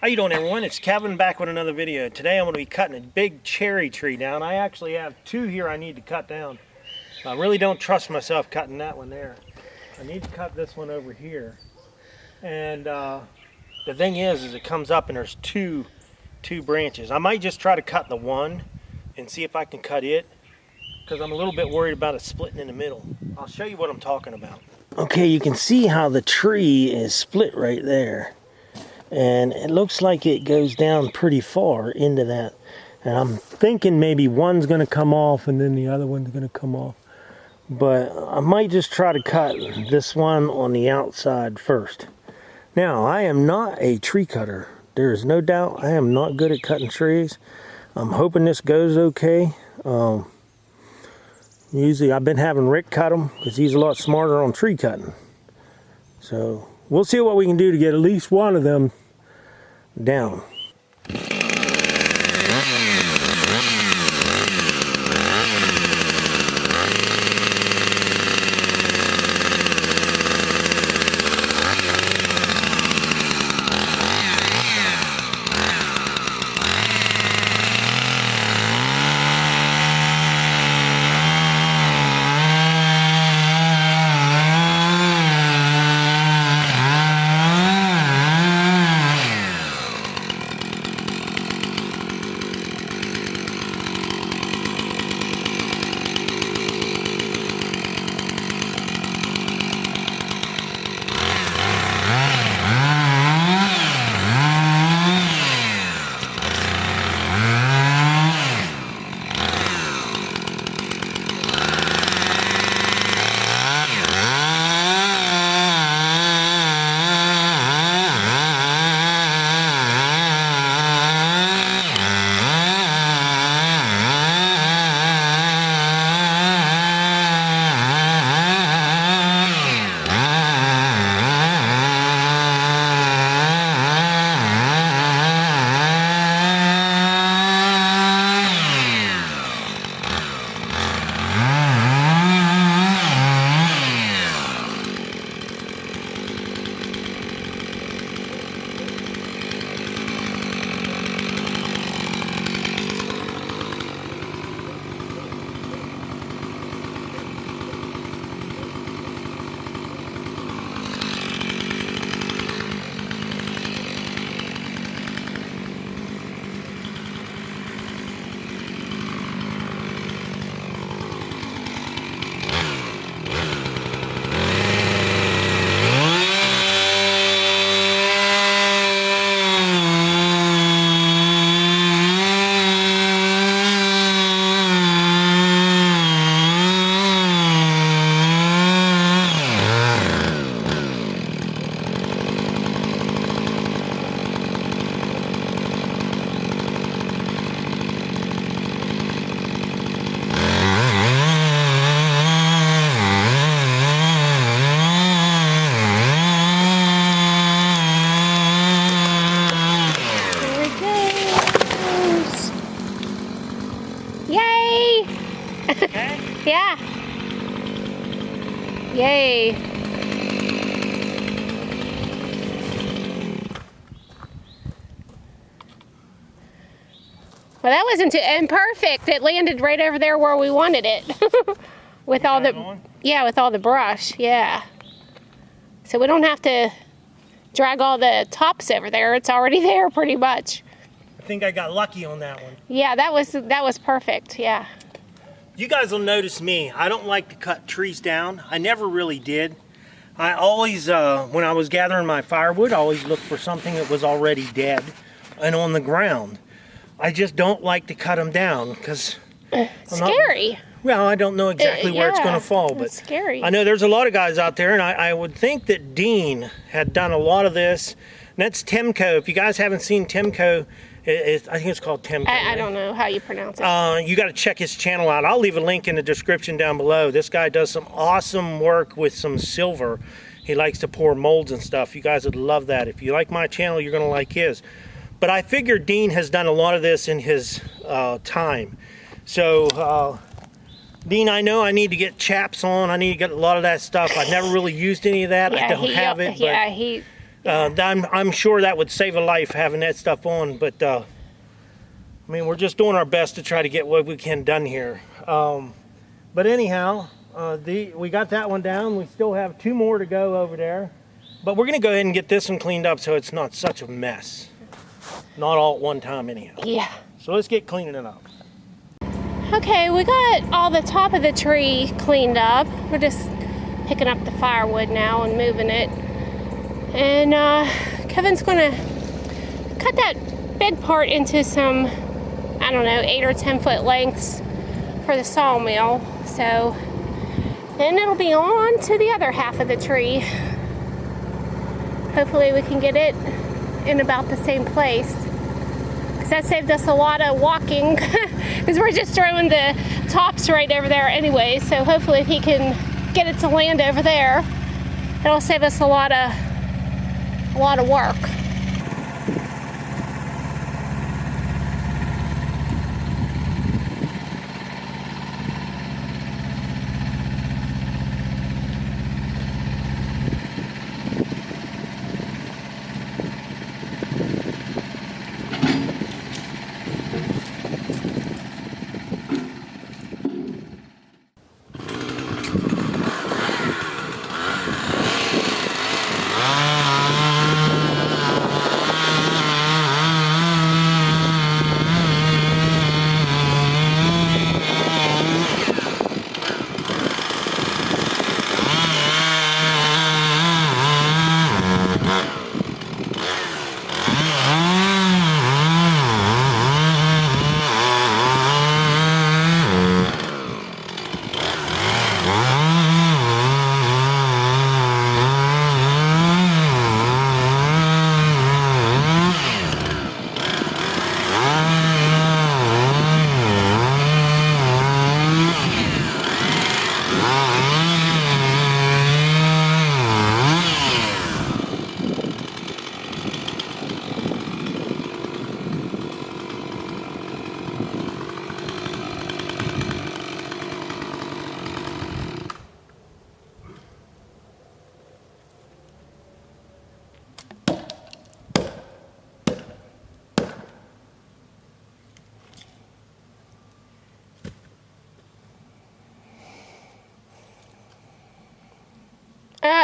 How you doing, everyone? It's Kevin back with another video. Today I'm going to be cutting a big cherry tree down. I actually have two here I need to cut down. I really don't trust myself cutting that one there. I need to cut this one over here. And the thing is it comes up and there's two branches. I might just try to cut the one and see if I can cut it, because I'm a little bit worried about it splitting in the middle. I'll show you what I'm talking about. Okay, you can see how the tree is split right there. And it looks like it goes down pretty far into that. And I'm thinking maybe one's going to come off and then the other one's going to come off. But I might just try to cut this one on the outside first. Now, I am not a tree cutter. There is no doubt I am not good at cutting trees. I'm hoping this goes okay. Usually I've been having Rick cut them because he's a lot smarter on tree cutting. So we'll see what we can do to get at least one of them down. Yeah. Yay. Well, that wasn't too imperfect. It landed right over there where we wanted it. With all the, yeah, with all the brush, yeah. So we don't have to drag all the tops over there. It's already there pretty much. I think I got lucky on that one. Yeah, that was perfect, yeah. You guys will notice me. I don't like to cut trees down. I never really did. I always, when I was gathering my firewood, I always looked for something that was already dead and on the ground. I just don't like to cut them down because scary. Well, I don't know exactly where it's going to fall, but it's scary. I know there's a lot of guys out there, and I would think that Dean had done a lot of this. And that's Timco. If you guys haven't seen Timco, I think it's called Timco. I don't know how you pronounce it. You got to check his channel out. I'll leave a link in the description down below. This guy does some awesome work with some silver. He likes to pour molds and stuff. You guys would love that. If you like my channel, you're going to like his. But I figure Dean has done a lot of this in his time. So, Dean, I know I need to get chaps on. I need to get a lot of that stuff. I've never really used any of that. Yeah, I don't have it. Yeah, but I'm sure that would save a life having that stuff on, but I mean, we're just doing our best to try to get what we can done here. But anyhow, we got that one down. We still have 2 more to go over there, but we're gonna go ahead and get this one cleaned up so it's not such a mess. Not all at one time anyhow. Yeah. So let's get cleaning it up. Okay, we got all the top of the tree cleaned up. We're just picking up the firewood now and moving it. And Kevin's gonna cut that big part into some, I don't know, 8 or 10 foot lengths for the sawmill. So then it'll be on to the other half of the tree. Hopefully we can get it in about the same place. Because that saved us a lot of walking. Because we're just throwing the tops right over there anyway. So hopefully if he can get it to land over there, it'll save us a lot of work.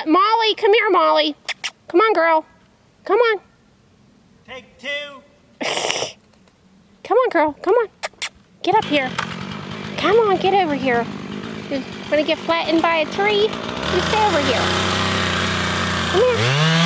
Molly, come here, Molly. Come on, girl. Come on. Take 2. Come on, girl. Come on. Get up here. Come on, get over here. You want to get flattened by a tree? You stay over here. Come here.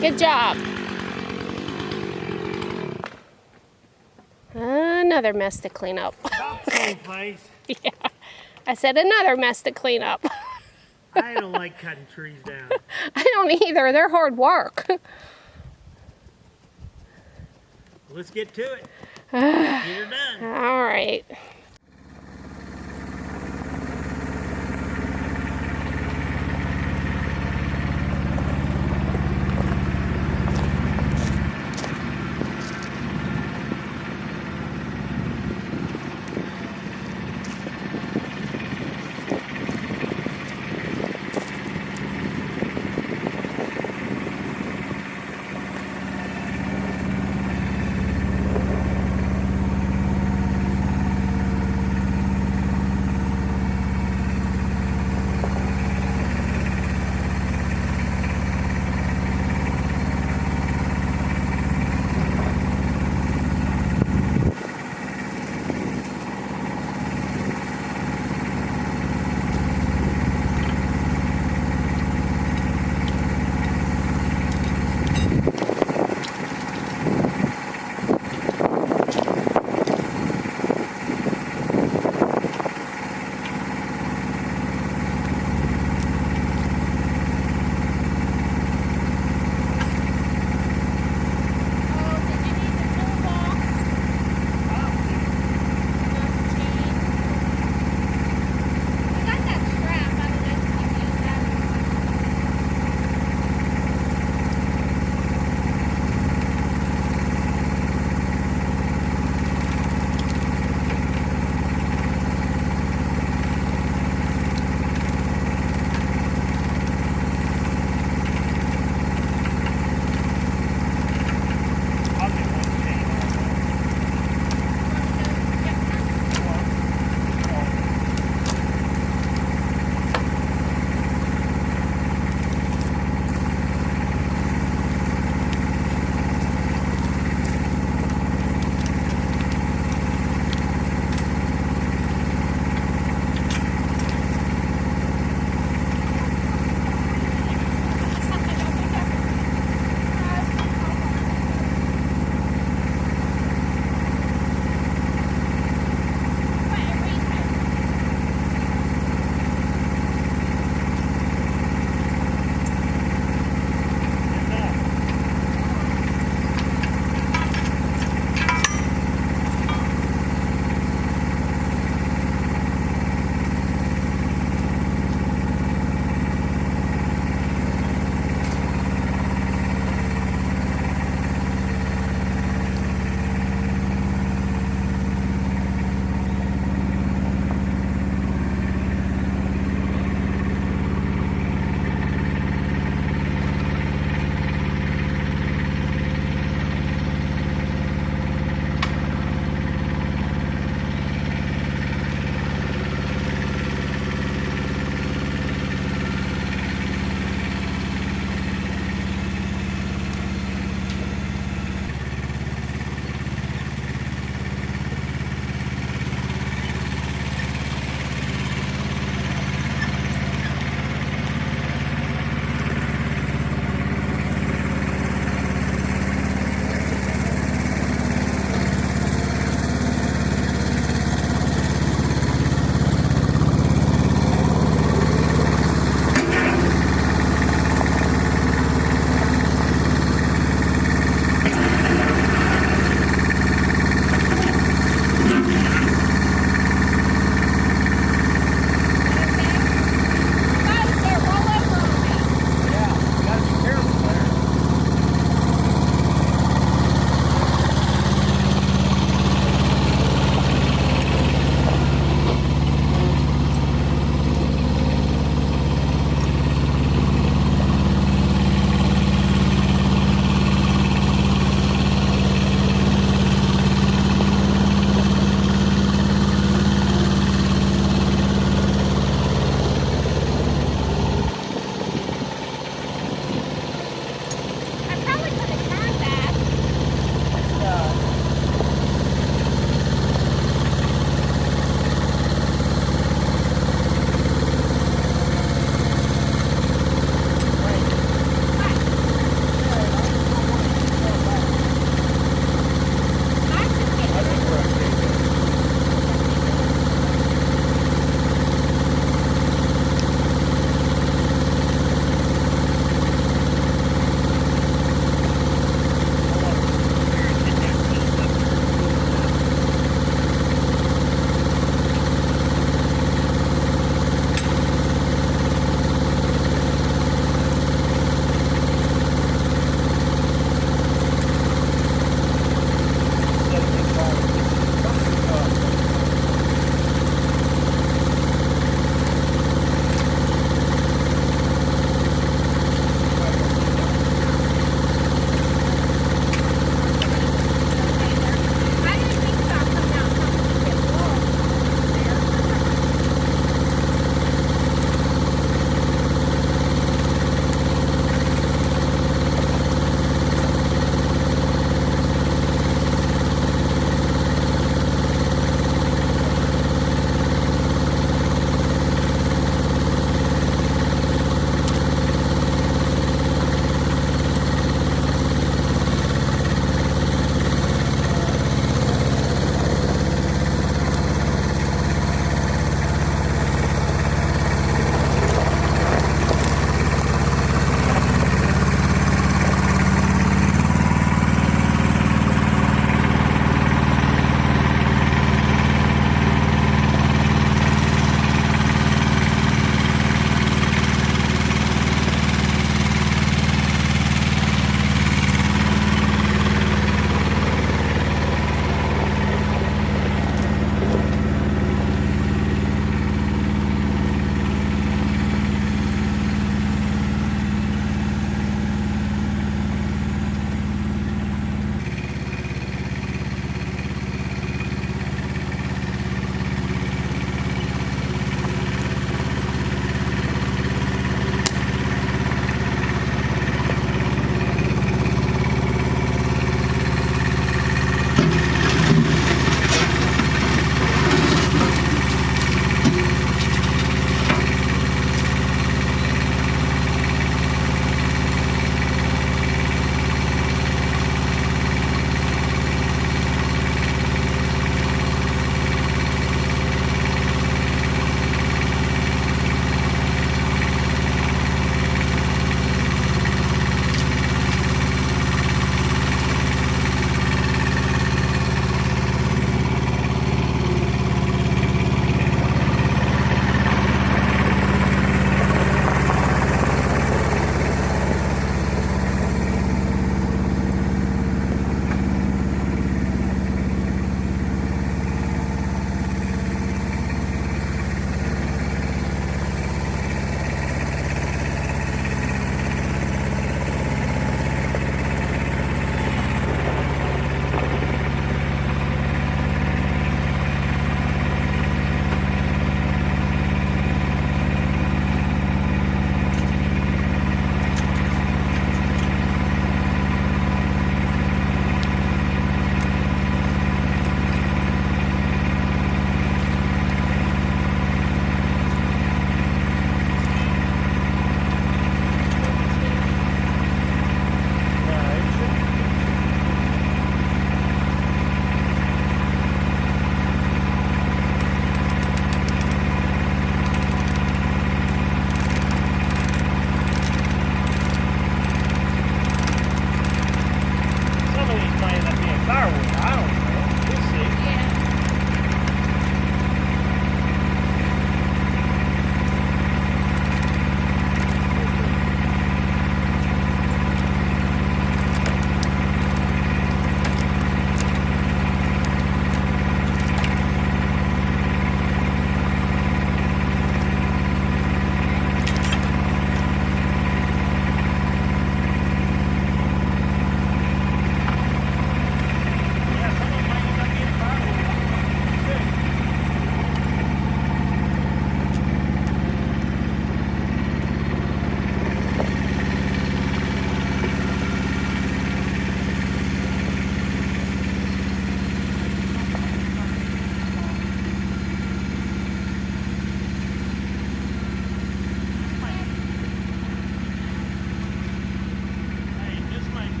Good job. Another mess to clean up. About the same place. Yeah. I said another mess to clean up. I don't like cutting trees down. I don't either. They're hard work. Let's get to it. Get her done. All right.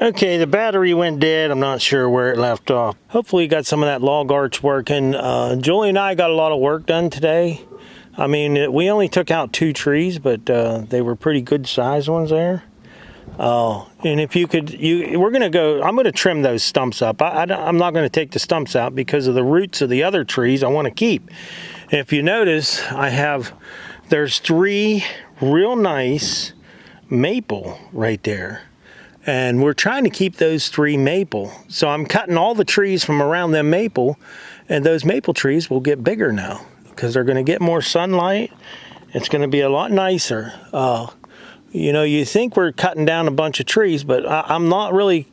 Okay, the battery went dead. I'm not sure where it left off. Hopefully you got some of that log arch working. Julie and I got a lot of work done today. I mean, we only took out 2 trees, but they were pretty good sized ones there. And if you could, we're going to go, I'm going to trim those stumps up. I'm not going to take the stumps out because of the roots of the other trees I want to keep. If you notice, there's 3 real nice maple right there. And we're trying to keep those 3 maple. So I'm cutting all the trees from around them maple, and those maple trees will get bigger now because they're going to get more sunlight. It's going to be a lot nicer. You know, you think we're cutting down a bunch of trees, but I'm not really.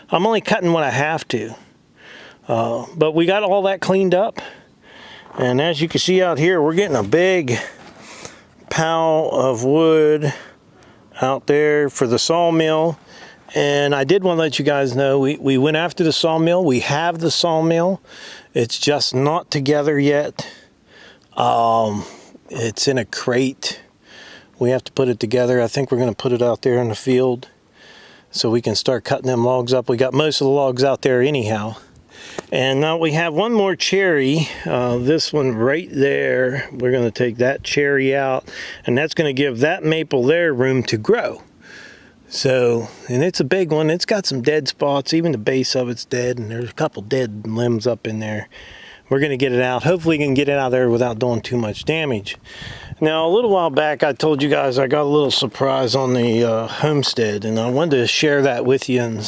I'm only cutting what I have to. But we got all that cleaned up. And as you can see out here, we're getting a big pile of wood out there for the sawmill. And I did want to let you guys know, we went after the sawmill. We have the sawmill. It's just not together yet. It's in a crate. We have to put it together. I think we're going to put it out there in the field so we can start cutting them logs up. We got most of the logs out there anyhow. And now we have one more cherry. This one right there. We're going to take that cherry out, and that's going to give that maple there room to grow. So, and it's a big one. It's got some dead spots. Even the base of it's dead, and there's a couple dead limbs up in there. We're going to get it out. Hopefully we can get it out of there without doing too much damage. Now, a little while back, I told you guys I got a little surprise on the Homestead, and I wanted to share that with you. And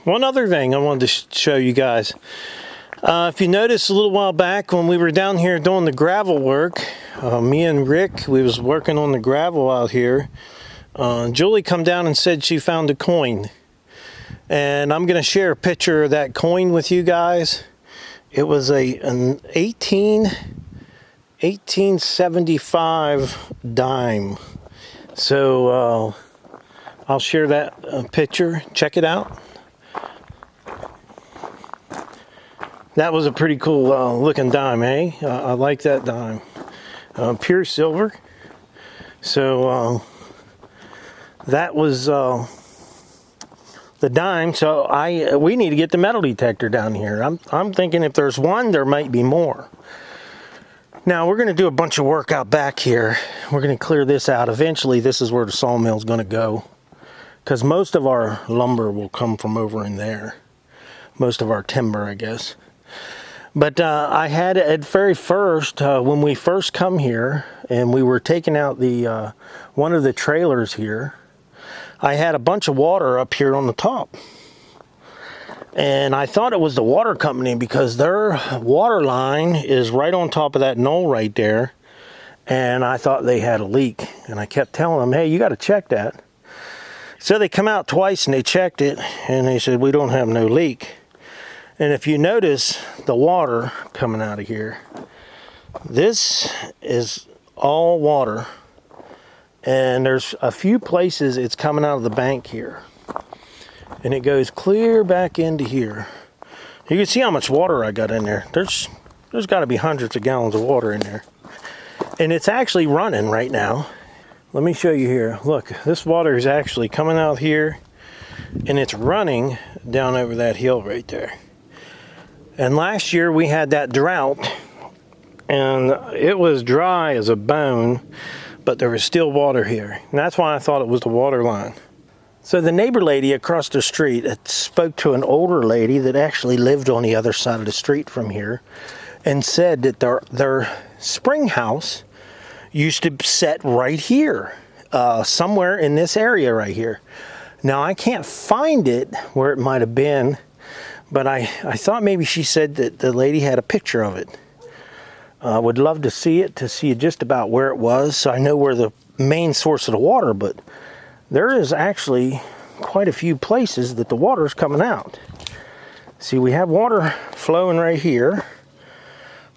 one other thing I wanted to show you guys. If you noticed a little while back when we were down here doing the gravel work, me and Rick, we was working on the gravel out here. Julie come down and said she found a coin, and I'm going to share a picture of that coin with you guys. It was an 1875 dime. So I'll share that picture. Check it out. That was a pretty cool looking dime, eh? I like that dime. Pure silver. So that was the dime. So we need to get the metal detector down here. I'm thinking if there's one, there might be more. Now we're going to do a bunch of work out back here. We're going to clear this out. Eventually this is where the sawmill is going to go, because most of our lumber will come from over in there. Most of our timber, I guess. But I had at very first, when we first come here and we were taking out the one of the trailers here, I had a bunch of water up here on the top. And I thought it was the water company because their water line is right on top of that knoll right there. And I thought they had a leak. And I kept telling them, hey, you got to check that. So they come out twice and they checked it. And they said, we don't have no leak. And if you notice the water coming out of here, this is all water. And there's a few places it's coming out of the bank here. And it goes clear back into here. You can see how much water I got in there. There's got to be hundreds of gallons of water in there. And it's actually running right now. Let me show you here. Look, this water is actually coming out here. And it's running down over that hill right there. And last year we had that drought. And it was dry as a bone. But there was still water here. And that's why I thought it was the water line. So the neighbor lady across the street spoke to an older lady that actually lived on the other side of the street from here, and said that their spring house used to set right here, somewhere in this area right here. Now I can't find it where it might have been, but I thought maybe she said that the lady had a picture of it. Would love to see it, to see just about where it was, so I know where the main source of the water, but there is actually quite a few places that the water is coming out. See, we have water flowing right here.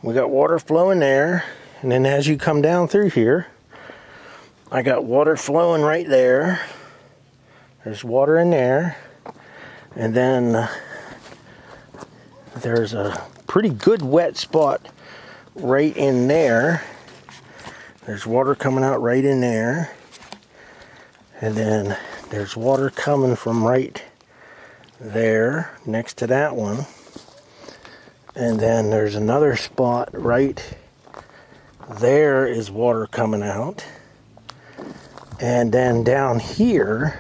We got water flowing there, and then as you come down through here, I got water flowing right there. There's water in there, and then there's a pretty good wet spot right in there. There's water coming out right in there. And then There's water coming from right there next to that one. And then there's another spot right there is water coming out. And then down here,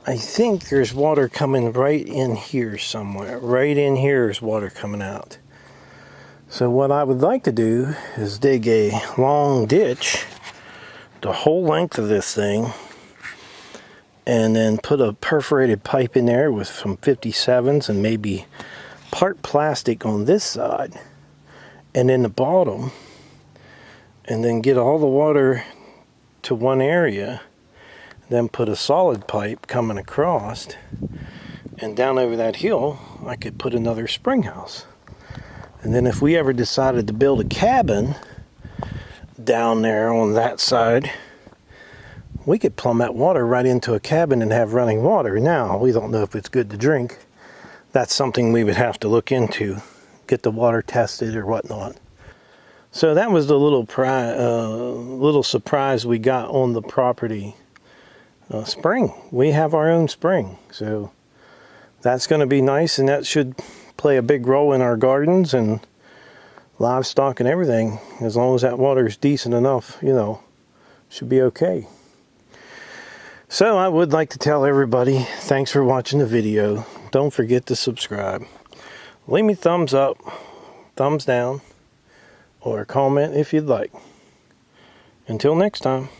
I think there's water coming right in here somewhere. Right in here is water coming out. So what I would like to do is dig a long ditch the whole length of this thing, and then put a perforated pipe in there with some 57s and maybe part plastic on this side and in the bottom, and then get all the water to one area, then put a solid pipe coming across, and down over that hill I could put another spring house. And then if we ever decided to build a cabin down there on that side, we could plumb that water right into a cabin and have running water. Now, we don't know if it's good to drink. That's something we would have to look into, get the water tested or whatnot. So that was the little surprise we got on the property. Spring. We have our own spring. So that's going to be nice, and that should play a big role in our gardens and livestock and everything. As long as that water is decent enough, you know, should be okay. So I would like to tell everybody, thanks for watching the video. Don't forget to subscribe. Leave me thumbs up, thumbs down, or comment if you'd like. Until next time.